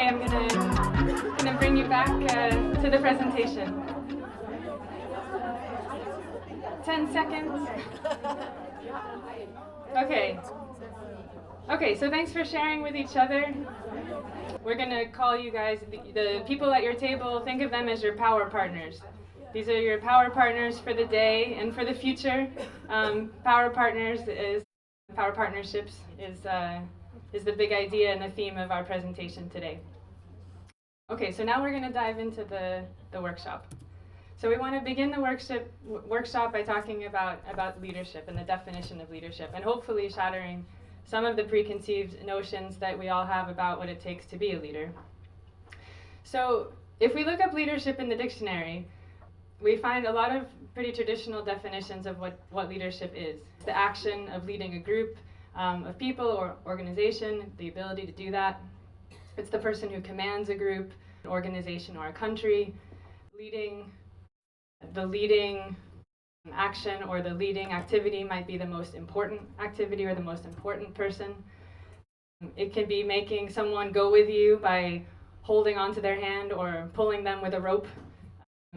I'm gonna bring you back to the presentation. 10 seconds. Okay, so thanks for sharing with each other. We're gonna call you guys, the people at your table, think of them as your power partners. These are your power partners for the day and for the future. Power partnerships is the big idea and the theme of our presentation today. Okay, so now we're gonna dive into the workshop. So we want to begin the workshop by talking about leadership and the definition of leadership, and hopefully shattering some of the preconceived notions that we all have about what it takes to be a leader. So if we look up leadership in the dictionary, we find a lot of pretty traditional definitions of what leadership is. It's the action of leading a group of people or organization, the ability to do that. It's the person who commands a group, an organization, or a country. The leading action or the leading activity might be the most important activity or the most important person. It can be making someone go with you by holding onto their hand or pulling them with a rope.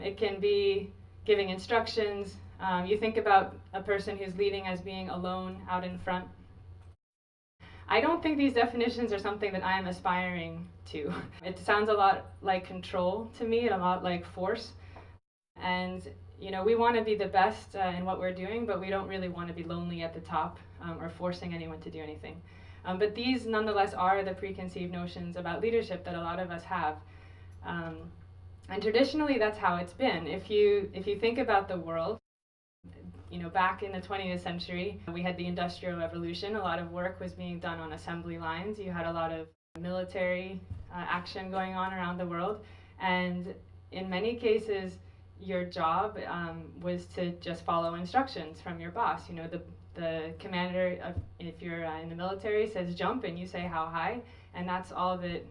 It can be giving instructions. You think about a person who's leading as being alone out in front. I don't think these definitions are something that I am aspiring to. It sounds a lot like control to me, a lot like force. And we want to be the best in what we're doing, but we don't really want to be lonely at the top or forcing anyone to do anything. But these nonetheless are the preconceived notions about leadership that a lot of us have. And traditionally that's how it's been. If you think about the world, back in the 20th century, we had the Industrial Revolution. A lot of work was being done on assembly lines. You had a lot of military action going on around the world. And in many cases, your job was to just follow instructions from your boss. The commander, if you're in the military, says jump and you say how high, and that's all that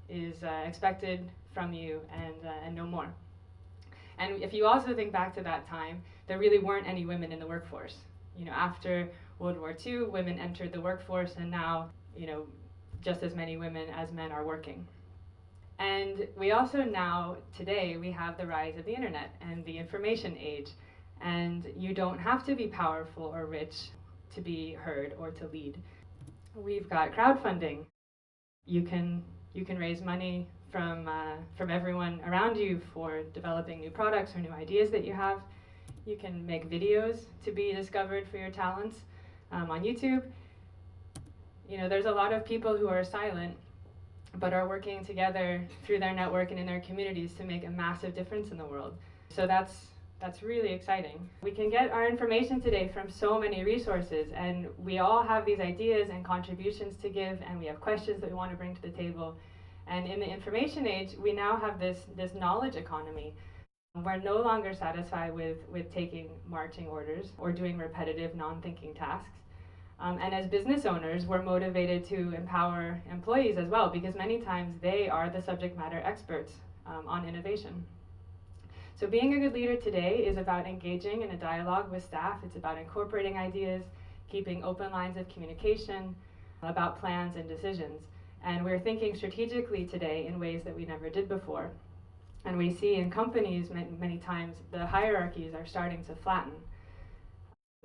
is expected from you and no more. And if you also think back to that time, there really weren't any women in the workforce. After World War II, women entered the workforce, and now, just as many women as men are working. And we also now, today, we have the rise of the internet and the information age. And you don't have to be powerful or rich to be heard or to lead. We've got crowdfunding. You can raise money from everyone around you for developing new products or new ideas that you have. You can make videos to be discovered for your talents on YouTube. There's a lot of people who are silent but are working together through their network and in their communities to make a massive difference in the world. So that's really exciting. We can get our information today from so many resources, and we all have these ideas and contributions to give, and we have questions that we want to bring to the table. And in the information age, we now have this knowledge economy. We're no longer satisfied with taking marching orders or doing repetitive, non-thinking tasks. And as business owners, we're motivated to empower employees as well, because many times they are the subject matter experts on innovation. So being a good leader today is about engaging in a dialogue with staff. It's about incorporating ideas, keeping open lines of communication, about plans and decisions. And we're thinking strategically today in ways that we never did before. And we see in companies many times the hierarchies are starting to flatten.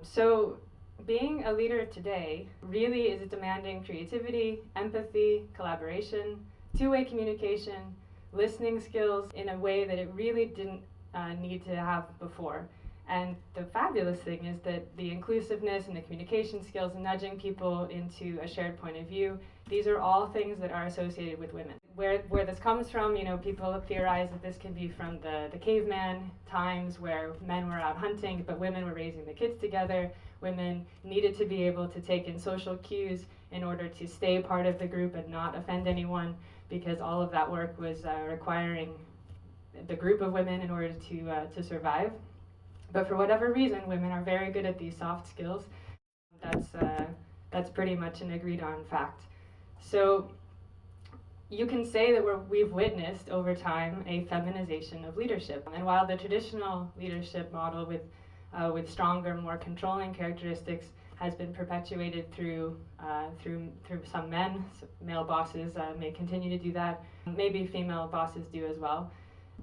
So being a leader today really is demanding creativity, empathy, collaboration, two-way communication, listening skills in a way that it really didn't need to have before. And the fabulous thing is that the inclusiveness and the communication skills and nudging people into a shared point of view, these are all things that are associated with women. Where this comes from, people theorize that this can be from the caveman times where men were out hunting, but women were raising the kids together. Women needed to be able to take in social cues in order to stay part of the group and not offend anyone, because all of that work was requiring the group of women in order to survive. But for whatever reason, women are very good at these soft skills. That's pretty much an agreed on fact. So you can say that we've witnessed over time a feminization of leadership. And while the traditional leadership model with stronger, more controlling characteristics has been perpetuated through some men. So male bosses may continue to do that. Maybe female bosses do as well.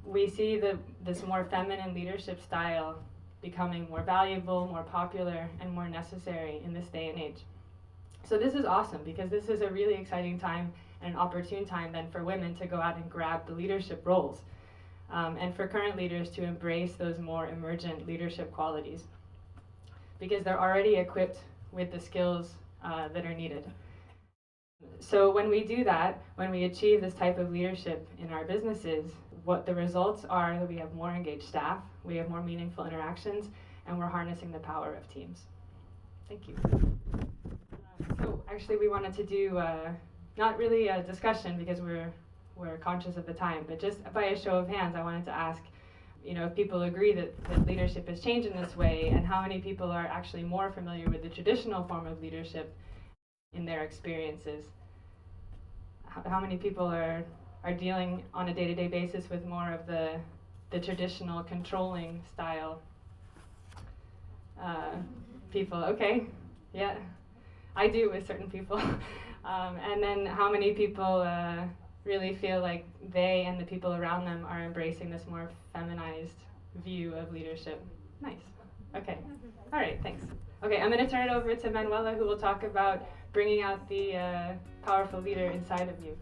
We see this more feminine leadership style becoming more valuable, more popular, and more necessary in this day and age. So this is awesome because this is a really exciting time and an opportune time then for women to go out and grab the leadership roles, and for current leaders to embrace those more emergent leadership qualities because they're already equipped with the skills that are needed. So when we do that, when we achieve this type of leadership in our businesses, what the results are that we have more engaged staff, we have more meaningful interactions, and we're harnessing the power of teams. Thank you. So actually we wanted to do not really a discussion because we're conscious of the time, but just by a show of hands, I wanted to ask, if people agree that leadership has changed in this way, and how many people are actually more familiar with the traditional form of leadership in their experiences. How many people are dealing on a day-to-day basis with more of the traditional controlling style people? Okay, yeah, I do with certain people. And then how many people really feel like they and the people around them are embracing this more feminized view of leadership? Nice. Okay. All right, thanks. Okay, I'm going to turn it over to Manuela, who will talk about bringing out the powerful leader inside of you.